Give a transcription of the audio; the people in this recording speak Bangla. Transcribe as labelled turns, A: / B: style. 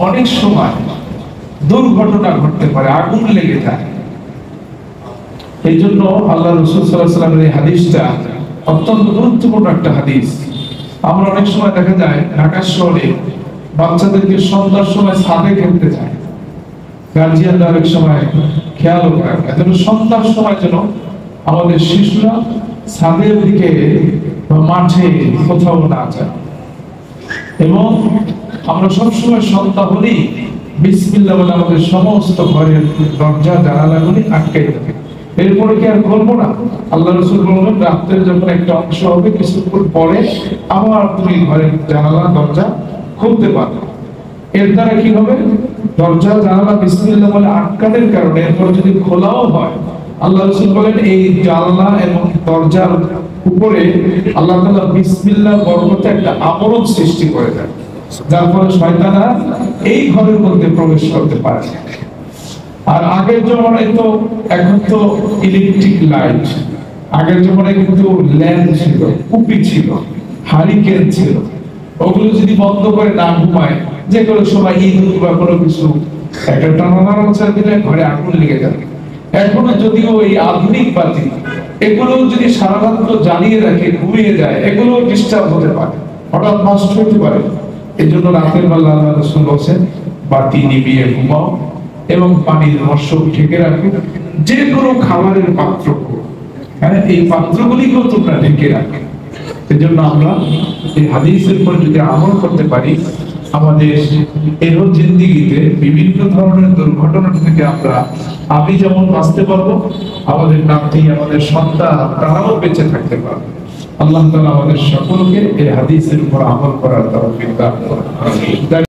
A: অনেক সময় দুর্ঘটনা ঘটতে পারে, আগুন লেগে যায়। এই জন্য আল্লাহ রাসূল সাল্লাল্লাহু আলাইহি ওয়াসাল্লামের এই হাদিসটা অত্যন্ত গুরুত্বপূর্ণ একটা হাদিস। আমরা অনেক সময় দেখা যায় ঢাকা শহরে বাচ্চাদেরকে সন্ধ্যার সময় ছাদে খেলতে যায়, গার্জিয়ানরা অনেক সময় খেয়াল রাখে যেন সন্ধ্যার সময় যেন আমাদের শিশুরা ছাদের দিকে বা মাঠে কোথাও না যায়। এবং আমরা সবসময় সন্ধ্যা হলেই বিসমিল্লাহ বলে আমাদের সমস্ত ঘরের দরজা জানালাগুলি আটকে থাকে। এরপরে কি আর করবো না? আল্লাহ রাসূল বললেন রাতের যখন একটা অংশ হবে কিছুক্ষণ পরে আবার তুমি ঘরের জানালা দরজা খুলতে পারবে। এর দ্বারা কি হবে? দরজা জানালা বিসমিল্লাহ বলে আটকানোর কারণে এরপর যদি খোলাও হয়, আল্লাহ রাসূল বলেন এই জানালা এবং দরজার উপরে আল্লাহ তাআলা বিসমিল্লাহ বরকতে একটা আবরণ সৃষ্টি করে দেন, যার ফলে শয়তানরা এই ঘরের মধ্যে প্রবেশ করতে পারে। আর আগের জমানায় তো, এখন তো ইলেকট্রিক লাইট, আগের জমানায় কিন্তু ল্যাম্প ছিল, কুপি ছিল, হারিকেন ছিল। ওগুলো যদি বন্ধ করে না ঘুমায়, যে কোনো সময় ইঁদুর বা কোনো কিছু একটা টানানোচা দিলে ঘরে আগুন লেগে যাবে। এখনো যদিও এই আধুনিক বাতি এগুলো যদি সারা রাত জ্বালিয়ে রাখে, ঘুমিয়ে যায়, এগুলো ডিস্টার্ব হতে পারে, হঠাৎ নষ্ট হতে পারে। এই জন্য রাতের বেলা আল্লাহ রাসূল বলেছেন বাতি নিভিয়ে ঘুমাও এবং পানির মশক ঢেকে রাখো। যে কোনো খাবারের পাত্র, হ্যাঁ, এই পাত্রগুলিকেও তোমরা ঢেকে রাখো। এই জন্য আমরা এই হাদিসের উপর যদি আমল করতে পারি, আমাদের এরও জিন্দেগিতে বিভিন্ন ধরনের দুর্ঘটনা থেকে আমি যেমন বাঁচতে পারবো, আমাদের নাতি, আমাদের সন্তান, তারাও বেঁচে থাকতে পারবে। আল্লাহ তাআলা আমাদের সকলকে এই হাদিসের উপর আমল করার তৌফিক দান করুন।